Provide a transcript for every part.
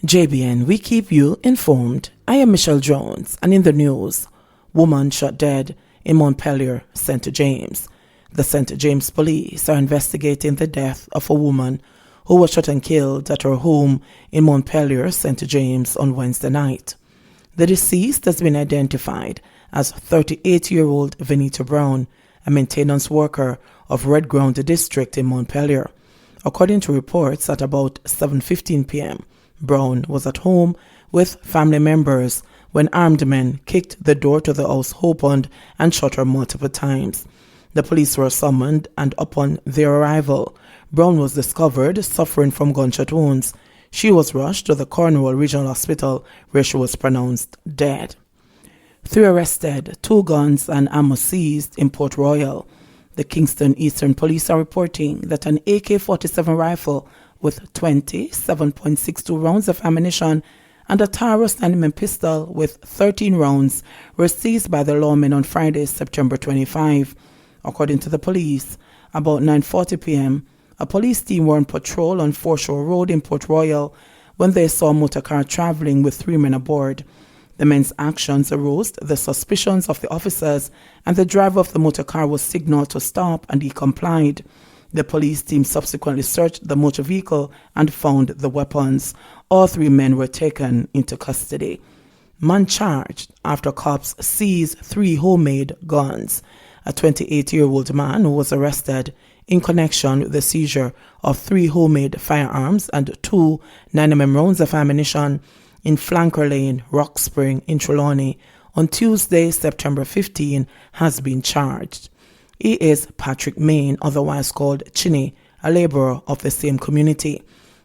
JBN, we keep you informed. I am Michelle Jones, and in the news, woman shot dead in Montpelier, St. James. The St. James police are investigating the death of a woman who was shot and killed at her home in Montpelier, St. James on Wednesday night. The deceased has been identified as 38-year-old Venita Brown, a maintenance worker of Red Ground District in Montpelier. According to reports, at about 7:15 p.m., Brown was at home with family members when armed men kicked the door to the house opened and shot her multiple times. The police were summoned, and upon their arrival, Brown was discovered suffering from gunshot wounds. She was rushed to the Cornwall Regional Hospital, where she was pronounced dead. 3 arrested, 2 guns and ammo seized in Port Royal. The Kingston Eastern Police are reporting that an AK-47 rifle with 27.62 rounds of ammunition and a Taurus 9mm pistol with 13 rounds were seized by the lawmen on Friday, September 25. According to the police, about 9:40 p.m., a police team were on patrol on Foreshore Road in Port Royal when they saw a motorcar traveling with 3 men aboard. The men's actions aroused the suspicions of the officers, and the driver of the motorcar was signaled to stop, and he complied. The police team subsequently searched the motor vehicle and found the weapons. All 3 men were taken into custody. Man charged after cops seized 3 homemade guns. A 28-year-old man who was arrested in connection with the seizure of 3 homemade firearms and 2 9mm rounds of ammunition in Flanker Lane, Rock Spring in Trelawney on Tuesday, September 15, has been charged. He is Patrick Main, otherwise called Chinny, a laborer of the same community.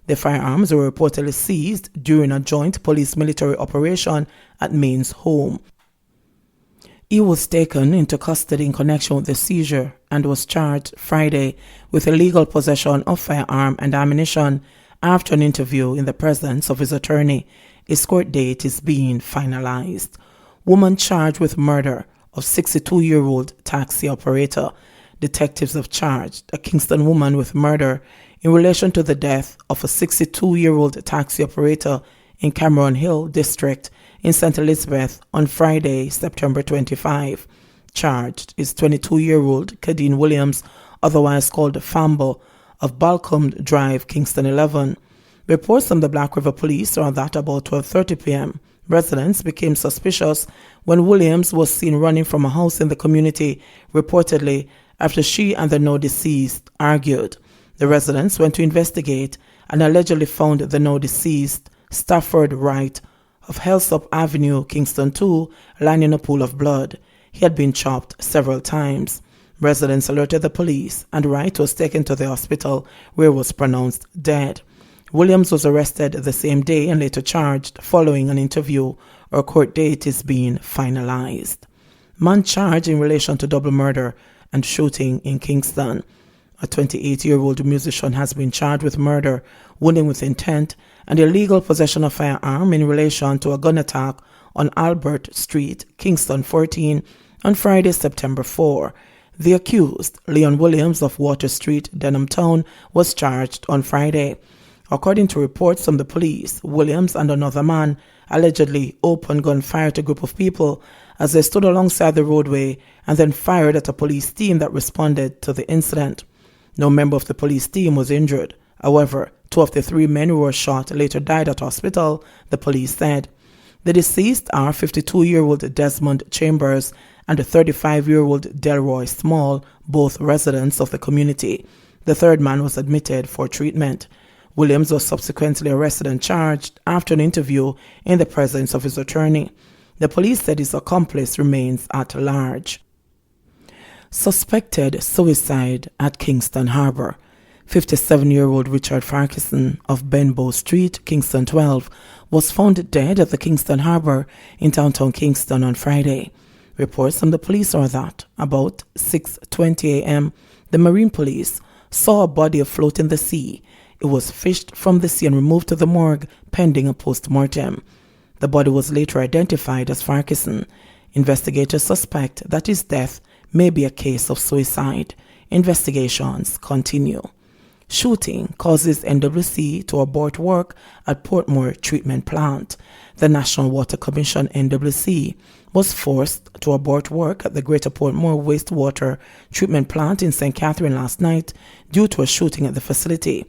The firearms were reportedly seized during a joint police-military operation at Main's home. He was taken into custody in connection with the seizure and was charged Friday with illegal possession of firearm and ammunition after an interview in the presence of his attorney. His court date is being finalized. Woman charged with murder of 62-year-old taxi operator. Detectives have charged a Kingston woman with murder in relation to the death of a 62-year-old taxi operator in Cameron Hill District in St. Elizabeth on Friday, September 25. Charged is 22-year-old Kadeen Williams, otherwise called Fambo, of Balcombe Drive, Kingston 11. Reports from the Black River Police are that about 12:30 p.m., residents became suspicious when Williams was seen running from a house in the community, reportedly after she and the now deceased argued. The residents went to investigate and allegedly found the now deceased Stafford Wright of Hellsop Avenue, Kingston 2, lying in a pool of blood. He had been chopped several times. Residents alerted the police, and Wright was taken to the hospital, where he was pronounced dead. Williams was arrested the same day and later charged following an interview. Her court date is being finalized. Man charged in relation to double murder and shooting in Kingston. A 28-year-old musician has been charged with murder, wounding with intent, and illegal possession of firearm in relation to a gun attack on Albert Street, Kingston 14, on Friday, September 4. The accused, Leon Williams of Water Street, Denham Town, was charged on Friday. According to reports from the police, Williams and another man allegedly opened gunfire at a group of people as they stood alongside the roadway and then fired at a police team that responded to the incident. No member of the police team was injured. However, 2 of the 3 men who were shot later died at hospital, the police said. The deceased are 52-year-old Desmond Chambers and a 35-year-old Delroy Small, both residents of the community. The 3rd man was admitted for treatment. Williams was subsequently arrested and charged after an interview in the presence of his attorney. The police said his accomplice remains at large. Suspected suicide at Kingston Harbour. 57-year-old Richard Farquharson of Benbow Street, Kingston 12, was found dead at the Kingston Harbour in downtown Kingston on Friday. Reports from the police are that about 6:20 a.m., the Marine Police saw a body afloat in the sea. It was fished from the sea and removed to the morgue pending a post-mortem. The body was later identified as Farquharson. Investigators suspect that his death may be a case of suicide. Investigations continue. Shooting causes NWC to abort work at Portmore Treatment Plant. The National Water Commission (NWC) was forced to abort work at the Greater Portmore Wastewater Treatment Plant in St. Catherine last night due to a shooting at the facility.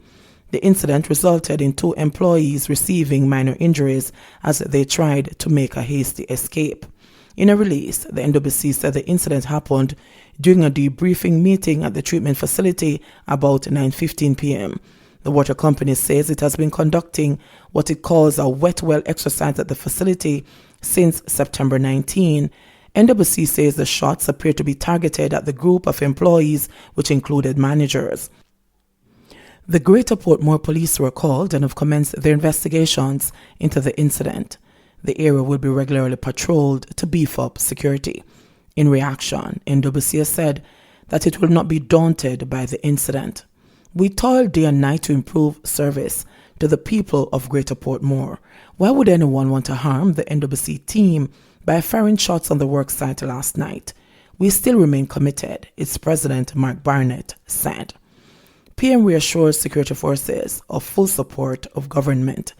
The incident resulted in 2 employees receiving minor injuries as they tried to make a hasty escape. In a release, the NWC said the incident happened during a debriefing meeting at the treatment facility about 9:15 p.m. The water company says it has been conducting what it calls a wet well exercise at the facility since September 19. NWC says the shots appear to be targeted at the group of employees, which included managers. The Greater Portmore Police were called and have commenced their investigations into the incident. The area will be regularly patrolled to beef up security. In reaction, NWC has said that it will not be daunted by the incident. We toil day and night to improve service to the people of Greater Portmore. Why would anyone want to harm the NWC team by firing shots on the work site last night? We still remain committed, its President Mark Barnett said. PM reassures security forces of full support of government.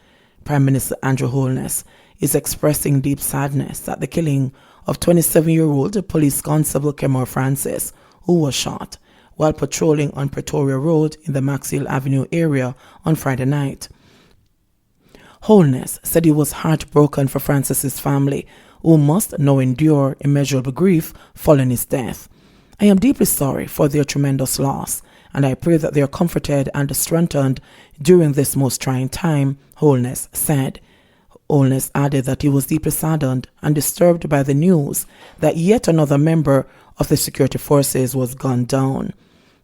Prime Minister Andrew Holness is expressing deep sadness at the killing of 27-year-old police constable Kemore Francis, who was shot while patrolling on Pretoria Road in the Maxwell Avenue area on Friday night. Holness said he was heartbroken for Francis's family, who must now endure immeasurable grief following his death. I am deeply sorry for their tremendous loss, and I pray that they are comforted and strengthened during this most trying time, Holness said. Holness added that he was deeply saddened and disturbed by the news that yet another member of the security forces was gunned down.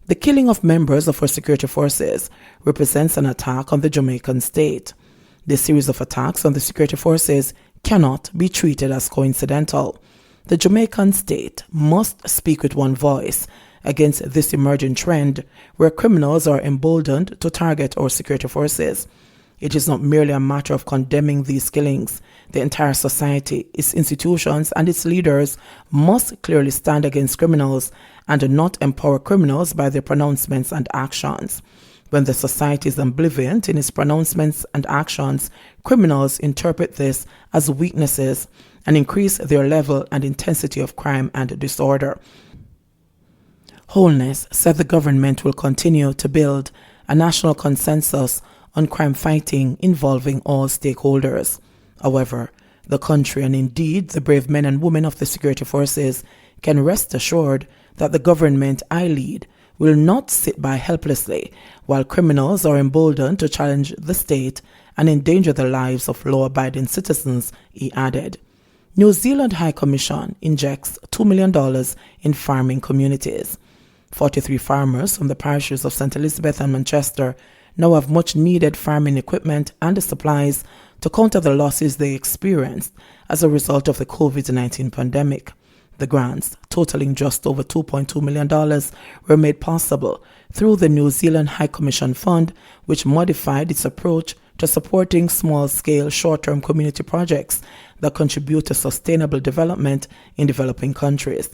The killing of members of our security forces represents an attack on the Jamaican state. This series of attacks on the security forces cannot be treated as coincidental. The Jamaican state must speak with one voice against this emerging trend where criminals are emboldened to target our security forces. It is not merely a matter of condemning these killings. The entire society, its institutions, and its leaders must clearly stand against criminals and not empower criminals by their pronouncements and actions. When the society is ambivalent in its pronouncements and actions, criminals interpret this as weaknesses and increase their level and intensity of crime and disorder. Holness said the government will continue to build a national consensus on crime fighting involving all stakeholders. However, the country and indeed the brave men and women of the security forces can rest assured that the government I lead will not sit by helplessly while criminals are emboldened to challenge the state and endanger the lives of law-abiding citizens, he added. New Zealand High Commission injects $2 million in farming communities. 43 farmers from the parishes of St. Elizabeth and Manchester now have much needed farming equipment and supplies to counter the losses they experienced as a result of the COVID-19 pandemic. The grants, totaling just over $2.2 million, were made possible through the New Zealand High Commission Fund, which modified its approach to supporting small-scale short-term community projects that contribute to sustainable development in developing countries.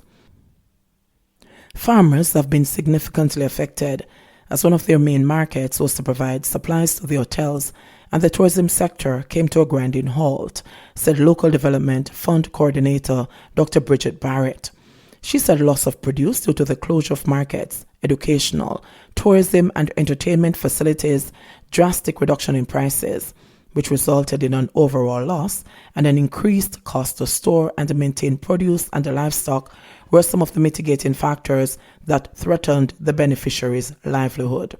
Farmers have been significantly affected as one of their main markets was to provide supplies to the hotels, and the tourism sector came to a grinding halt, said Local Development Fund Coordinator Dr. Bridget Barrett. She said loss of produce due to the closure of markets, educational, tourism and entertainment facilities, drastic reduction in prices, which resulted in an overall loss and an increased cost to store and maintain produce and livestock were some of the mitigating factors that threatened the beneficiaries' livelihood.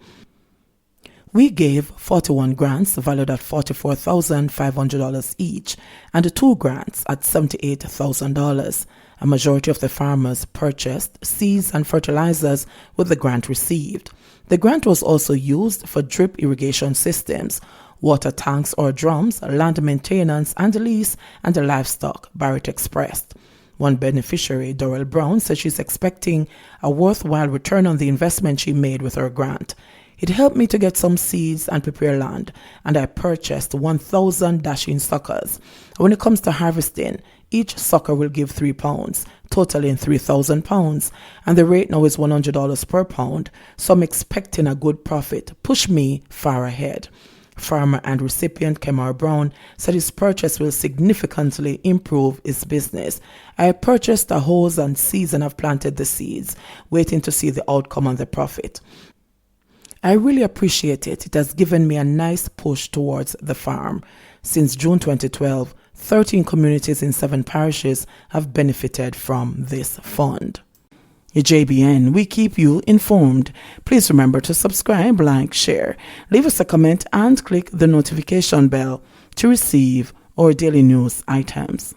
We gave 41 grants valued at $44,500 each and 2 grants at $78,000. A majority of the farmers purchased seeds and fertilizers with the grant received. The grant was also used for drip irrigation systems, water tanks or drums, land maintenance and lease, and livestock, Barrett expressed. One beneficiary, Dorel Brown, said she's expecting a worthwhile return on the investment she made with her grant. It helped me to get some seeds and prepare land, and I purchased 1,000 dashing suckers. When it comes to harvesting, each sucker will give 3 pounds, totaling 3,000 pounds, and the rate now is $100 per pound, so I'm expecting a good profit. Push me far ahead. Farmer and recipient Kemar Brown said his purchase will significantly improve his business. I purchased a hose and seeds and have planted the seeds, waiting to see the outcome and the profit. I really appreciate it. It has given me a nice push towards the farm. Since June 2012, 13 communities in 7 parishes have benefited from this fund. JBN, we keep you informed. Please remember to subscribe, like, share, leave us a comment, and click the notification bell to receive our daily news items.